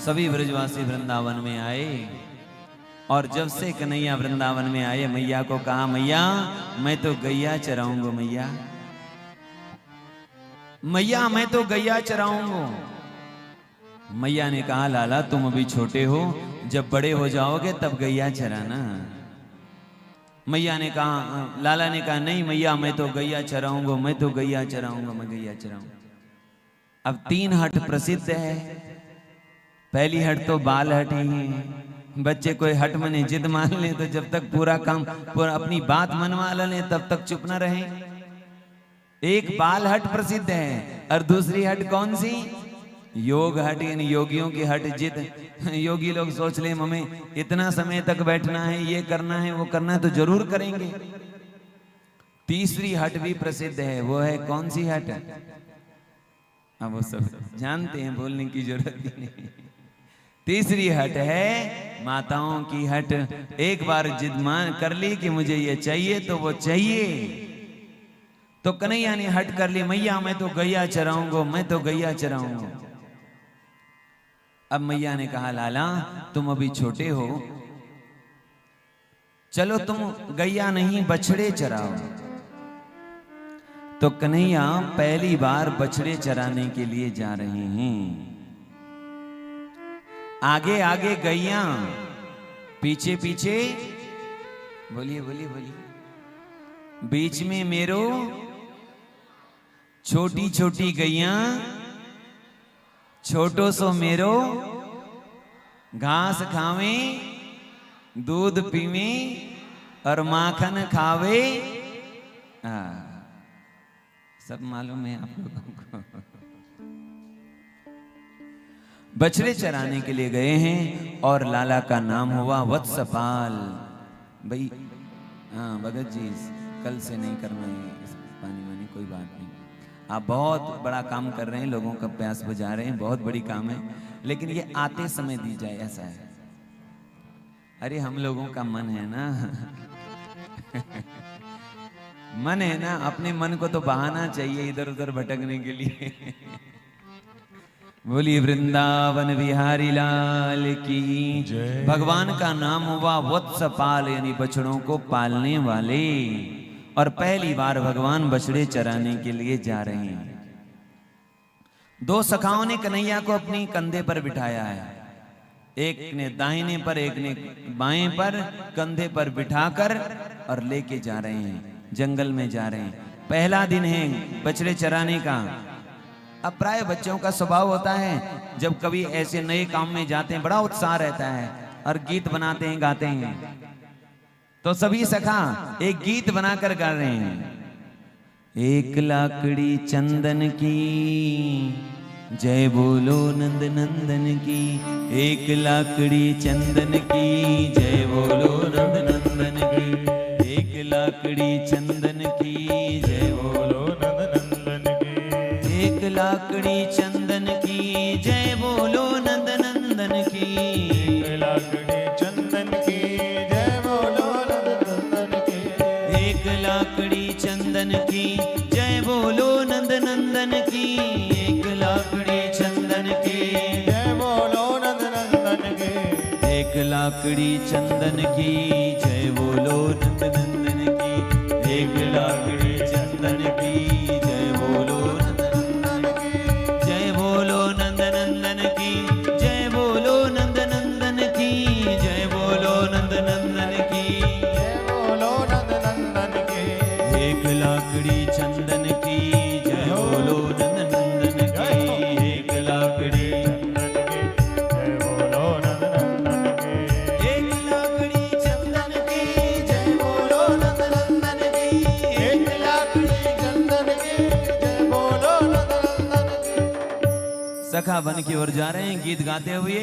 सभी ब्रजवासी वृंदावन में आए और जब से कन्हैया वृंदावन में आए मैया को कहा, मैया मैं तो गैया चराऊंगा, मैया मैया मैं तो गैया चराऊंगा। मैया ने कहा, लाला तुम अभी छोटे हो, जब बड़े हो जाओगे तब गैया चराना। मैया ने कहा, लाला ने कहा, नहीं मैया मैं तो गैया चराऊंगा, मैं तो गैया चराऊंगा, मैं गैया चराऊंगा। अब 3 हट प्रसिद्ध है। पहली हट तो बाल हट ही है। बच्चे कोई हट मने जिद मान ले तो जब तक पूरा अपनी बात मनवा ले तब तक चुप ना रहे। एक बाल हट प्रसिद्ध है और दूसरी हट कौन सी? योग हट, यानी योगियों की हट। जिद योगी लोग सोच ले हमें इतना समय तक बैठना है, ये करना है, वो करना है, तो जरूर करेंगे। तीसरी हट भी प्रसिद्ध है, वो है कौन सी हट? अब वो सब जानते हैं, बोलने की जरूरत ही नहीं। तीसरी हट है माताओं की हट। एक बार जिद मान कर ली कि मुझे ये चाहिए तो वो चाहिए, तो कन्हैया ने हट कर ली, मैया मैं तो गैया चराऊंगा, मैं तो गैया चराऊंगा। अब मैया ने कहा, लाला तुम अभी छोटे हो, चलो तुम गैया नहीं बछड़े चराओ। तो कन्हैया पहली बार बछड़े चराने के लिए जा रहे हैं। आगे आगे गैया, पीछे पीछे, बोलिए बोलिए बोलिए, बीच में मेरो छोटी छोटी गैया, छोटो सो मेरो घास खावे, दूध पीवे और माखन खावे। सब मालूम है आप लोगों को। बछड़े चराने के लिए गए हैं और लाला का नाम हुआ वत्सपाल। भाई हाँ भगत जी, कल से नहीं करना है इस पानी वानी, कोई बात नहीं। आप बहुत बड़ा काम कर रहे हैं, लोगों का प्यास बुझा रहे हैं, बहुत बड़ी काम है, लेकिन ये आते समय दी जाए, ऐसा है। अरे हम लोगों का मन है ना मन है ना, अपने मन को तो बहाना चाहिए इधर उधर भटकने के लिए। बोलिए वृंदावन बिहारी लाल की जय। भगवान का नाम हुआ वत्सपाल, यानी बछड़ों को पालने वाले। और पहली बार भगवान बछड़े चराने के लिए जा रहे हैं। 2 सखाओं ने कन्हैया को अपनी कंधे पर बिठाया है, एक ने दाहिने पर, एक ने बाएं पर, कंधे पर बिठाकर और लेके जा रहे हैं, जंगल में जा रहे हैं। पहला दिन है बछड़े चराने का। अब प्राय बच्चों का स्वभाव होता है, जब कभी ऐसे नए काम में जाते हैं बड़ा उत्साह रहता है और गीत बनाते हैं, गाते हैं। तो सभी सखा एक गीत बनाकर गा रहे हैं। एक लाकड़ी चंदन की जय बोलो नंद नंदन की, एक लाकड़ी चंदन की जय बोलो नंद नंदन की, एक लाकड़ी चंदन की जय बोलो नंद नंदन की, एक लाकड़ी चंदन की जय बोलो नंद नंदन की, एक लाकड़ी चंदन की जय बोलो नंद नंदन की, एक लाकड़ी चंदन की जय बोलो नंद नंदन की, एक लाकड़ी चंदन की जय बोलो नंद नंदन की, एक लाकड़ी चंदन की जय बोलो नंद नंदन की, एक लाकड़ी चंदन की जय बोलो नंद नंदन की, जय बोलो नंद नंदन की, जय बोलो नंद नंदन की, जय बोलो नंद नंदन की, जय बोलो नंद नंदन की, एक लाकड़ी चंदन की जय बोलो नंद नंदन की, एक लाकड़ी चंदन की जय बोलो नंद नंदन की, एक लाकड़ी चंदन की जय बोलो नंद नंदन की, एक लाकड़ी चंदन की जय बोलो नंद नंदन की। सखा बन की ओर जा रहे हैं गीत गाते हुए।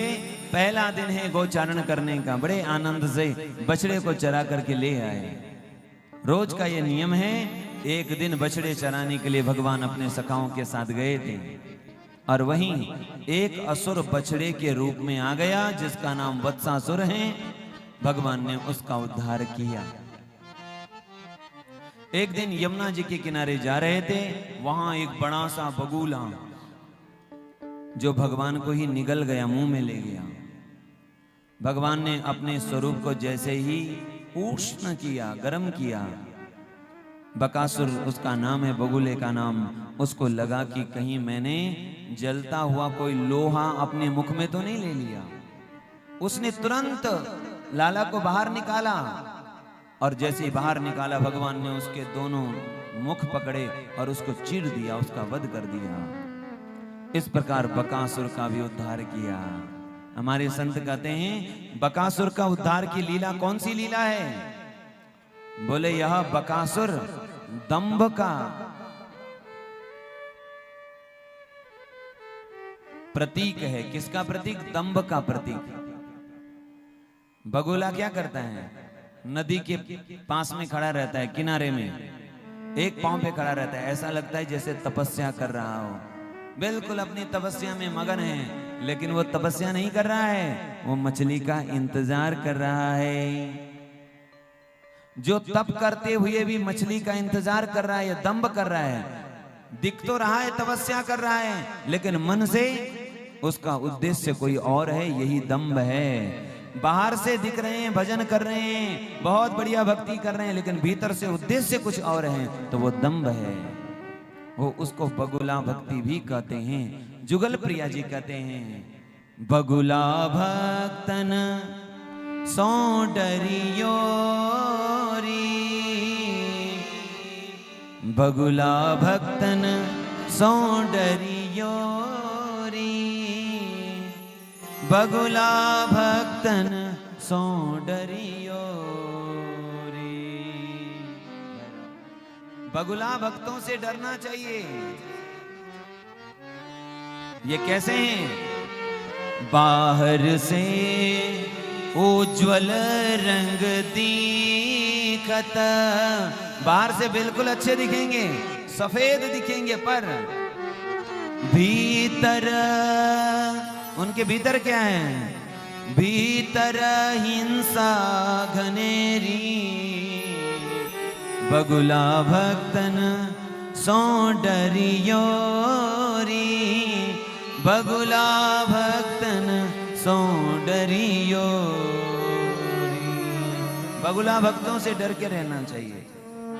पहला दिन है गोचारण करने का, बड़े आनंद से बछड़े को चरा करके ले आए। रोज का ये नियम है, एक दिन बछड़े चराने के लिए भगवान अपने सखाओं के साथ गए थे और वहीं एक असुर बछड़े के रूप में आ गया जिसका नाम वत्सासुर है। भगवान ने उसका उद्धार किया। एक दिन यमुना जी के किनारे जा रहे थे, वहां एक बड़ा सा बगुला जो भगवान को ही निगल गया, मुंह में ले गया। भगवान ने अपने स्वरूप को जैसे ही उष्ण किया, गर्म किया, बकासुर उसका नाम है, बगुले का नाम, उसको लगा कि कहीं मैंने जलता हुआ कोई लोहा अपने मुख में तो नहीं ले लिया। उसने तुरंत लाला को बाहर निकाला और जैसे ही बाहर निकाला भगवान ने उसके दोनों मुख पकड़े और उसको चीर दिया, उसका वध कर दिया। इस प्रकार बकासुर का भी उद्धार किया। हमारे संत कहते हैं बकासुर का उद्धार की लीला कौन सी लीला है? बोले यह बकासुर दंभ का प्रतीक है। किसका प्रतीक? दंभ का प्रतीक। बगुला क्या करता है? नदी के पास में खड़ा रहता है, किनारे में एक पांव पे खड़ा रहता है, ऐसा लगता है जैसे तपस्या कर रहा हो, बिल्कुल अपनी तपस्या में मगन है, लेकिन वो तपस्या नहीं कर रहा है, वो मछली का इंतजार कर रहा है। जो तप करते हुए भी मछली का इंतजार कर रहा है, या दंभ कर रहा है, दिख तो रहा है तपस्या कर रहा है, लेकिन मन से उसका उद्देश्य कोई और है, यही दंभ है। बाहर से दिख रहे हैं, भजन कर रहे हैं, बहुत बढ़िया भक्ति कर रहे हैं, लेकिन भीतर से उद्देश्य कुछ और है, तो वो दंभ है। वो उसको बगुला भक्ति भी कहते हैं। जुगल प्रिया जी कहते हैं बगुला भक्तन सो डरियो री, बगुला भक्तन सो डरियो री, बगुला भक्तन सो डरियो री। बगुला भक्तों से डरना चाहिए। ये कैसे हैं? बाहर से उज्ज्वल रंग दिखत, बाहर से बिल्कुल अच्छे दिखेंगे, सफेद दिखेंगे, पर भीतर, उनके भीतर क्या है? भीतर हिंसा घनेरी, बगुला भक्तन सो डरियो री, बगुला भक्तन सो डरियो री। बगुला भक्तों से डर के रहना चाहिए।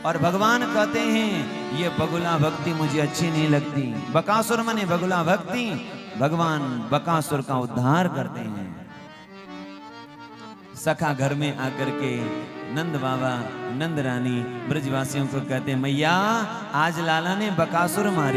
और भगवान कहते हैं ये बगुला भक्ति मुझे अच्छी नहीं लगती। बकासुर माने बगुला भक्ति, भगवान बकासुर का उद्धार करते हैं। सखा घर में आकर के नंद बाबा, नंद रानी ब्रजवासियों को कहते हैं मैया आज लाला ने बकासुर मारे।